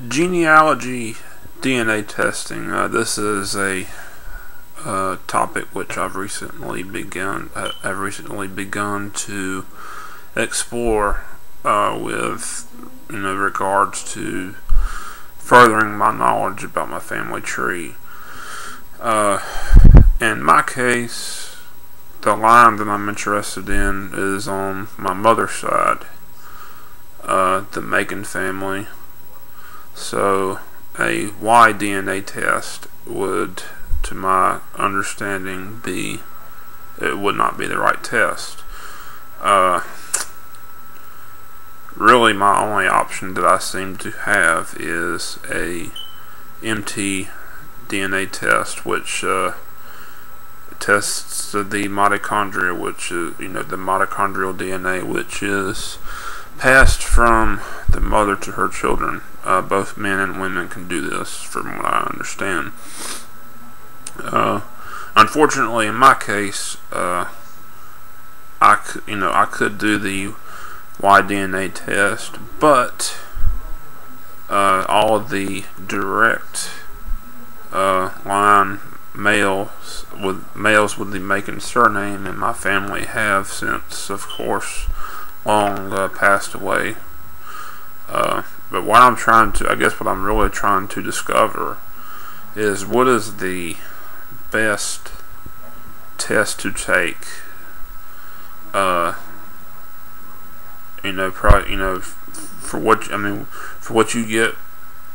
Genealogy DNA testing. This is a topic which I've recently begun to explore with regards to furthering my knowledge about my family tree. In my case, the line that I'm interested in is on my mother's side, the Macon family. So a Y DNA test would, to my understanding, it would not be the right test. Really, my only option that I seem to have is a MT DNA test, which tests the mitochondria, which is the mitochondrial DNA, which is passed from the mother to her children. Both men and women can do this, from what I understand. Unfortunately, in my case, I could do the Y-DNA test, but all of the direct line males with the Macon surname in my family have since, of course, long passed away. But what I'm really trying to discover is what is the best test to take. For what you get.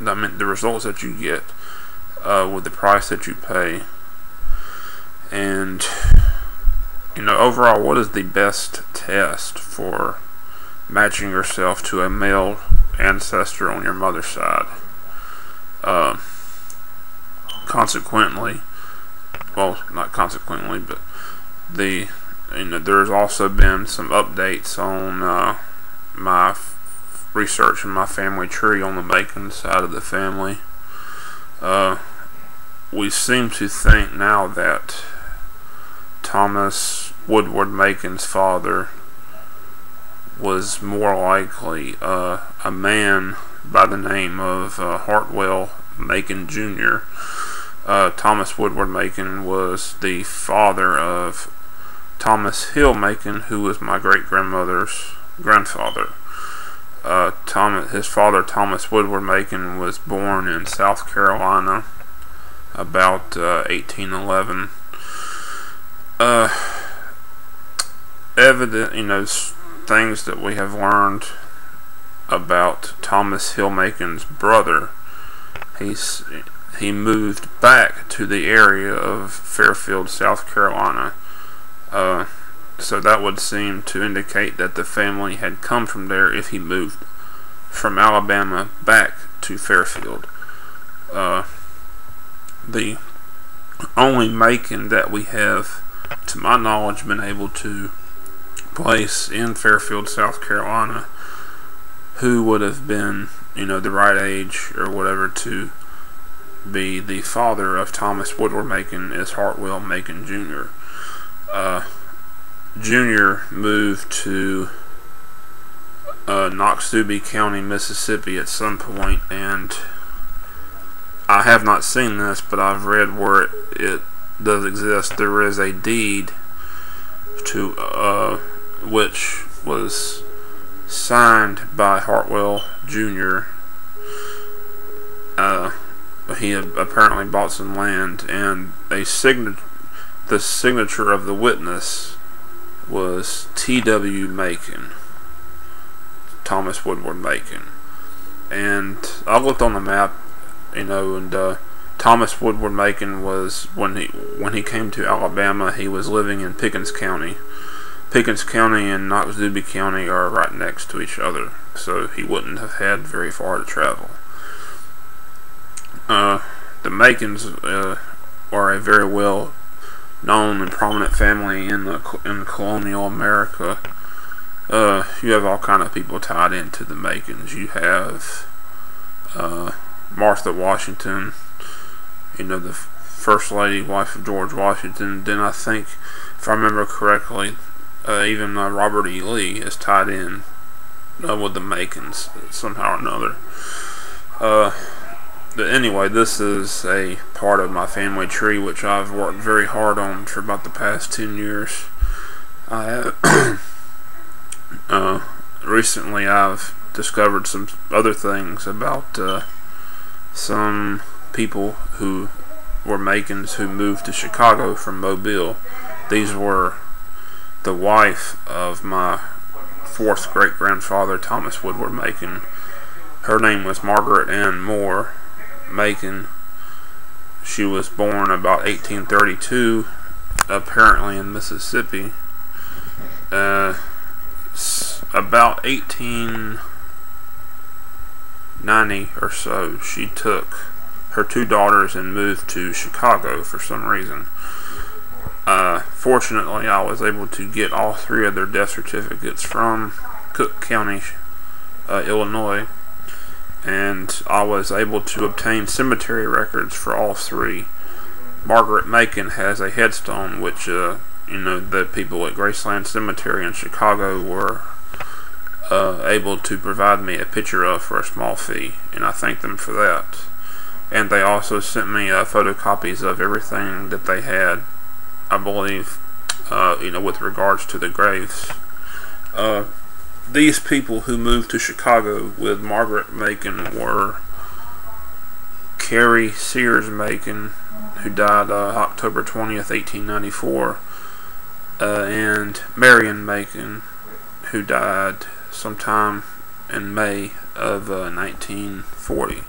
The results that you get with the price that you pay, and overall, what is the best test for matching yourself to a male ancestor on your mother's side? There's also been some updates on my research in my family tree on the Macon side of the family. We seem to think now that Thomas Woodward Macon's father was more likely a man by the name of Hartwell Macon Jr. Thomas Woodward Macon was the father of Thomas Hill Macon, who was my great-grandmother's grandfather. His father, Thomas Woodward Macon, was born in South Carolina about 1811. Things that we have learned about Thomas Hill Macon's brother. He moved back to the area of Fairfield, South Carolina. So that would seem to indicate that the family had come from there if he moved from Alabama back to Fairfield. The only Macon that we have, to my knowledge, been able to place in Fairfield, South Carolina, who would have been, the right age or whatever to be the father of Thomas Woodward Macon, is Hartwell Macon Jr. Jr. moved to Noxubee County, Mississippi at some point, and I have not seen this, but I've read where it does exist. There is a deed to which was signed by Hartwell Jr. He had apparently bought some land, and the signature of the witness was T.W. Macon, Thomas Woodward Macon. And I looked on the map, and Thomas Woodward Macon was, when he came to Alabama, he was living in Pickens County. Pickens County and Noxubee County are right next to each other, so he wouldn't have had very far to travel. The Macons are a very well known and prominent family in colonial America. You have all kind of people tied into the Macons. You have Martha Washington, the First Lady, wife of George Washington. Then I think, if I remember correctly, even Robert E. Lee is tied in with the Macons somehow or another. Uh, but anyway, this is a part of my family tree which I've worked very hard on for about the past 10 years. I recently I've discovered some other things about some people who were Macons who moved to Chicago from Mobile. These were the wife of my fourth great-grandfather, Thomas Woodward Macon. Her name was Margaret Ann Moore Macon. She was born about 1832, apparently in Mississippi. About 1890 or so, she took her two daughters and moved to Chicago for some reason. Fortunately, I was able to get all three of their death certificates from Cook County, Illinois, and I was able to obtain cemetery records for all three. Margaret Macon has a headstone which the people at Graceland Cemetery in Chicago were able to provide me a picture of for a small fee, and I thank them for that. And they also sent me photocopies of everything that they had, I believe, with regards to the graves. These people who moved to Chicago with Margaret Macon were Carrie Sears Macon, who died October 20th, 1894, and Marion Macon, who died sometime in May of 1940.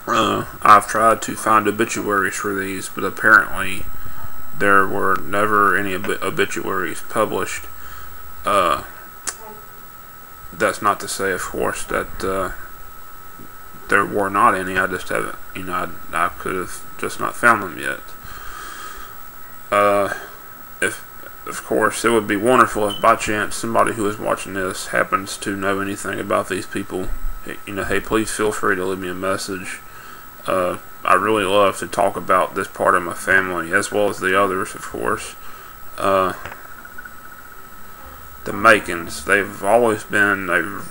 I've tried to find obituaries for these, but apparently there were never any obituaries published. That's not to say, of course, that there were not any. I just haven't, I could have just not found them yet. Of course, it would be wonderful if by chance somebody who is watching this happens to know anything about these people. Hey, please feel free to leave me a message. I really love to talk about this part of my family, as well as the others, of course. The Macons, they've always been a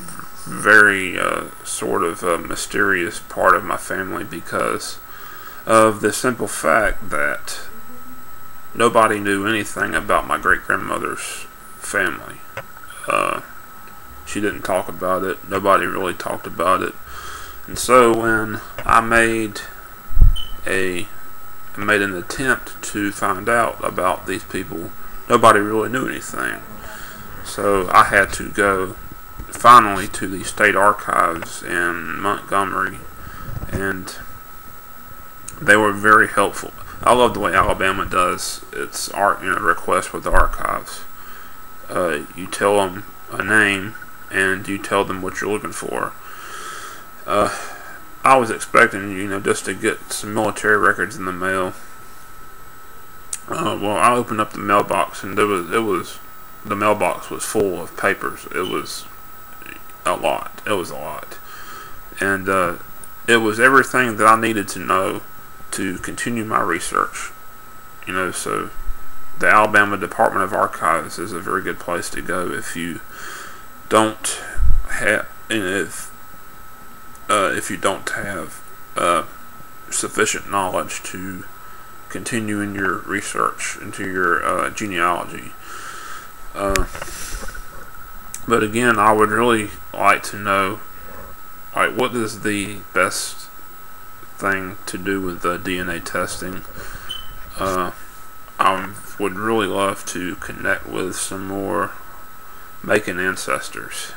very sort of mysterious part of my family because of the simple fact that nobody knew anything about my great-grandmother's family. She didn't talk about it. Nobody really talked about it. And so when I made an attempt to find out about these people, nobody really knew anything. So I had to go finally to the state archives in Montgomery, and they were very helpful. I love the way Alabama does its request with the archives. You tell them a name and you tell them what you're looking for. I was expecting, just to get some military records in the mail. Well, I opened up the mailbox, and the mailbox was full of papers. It was a lot. And it was everything that I needed to know to continue my research. So the Alabama Department of Archives is a very good place to go if you don't have, if you don't have sufficient knowledge to continue in your research into your genealogy. But again, I would really like to know, what is the best thing to do with DNA testing? I would really love to connect with some more Macon ancestors.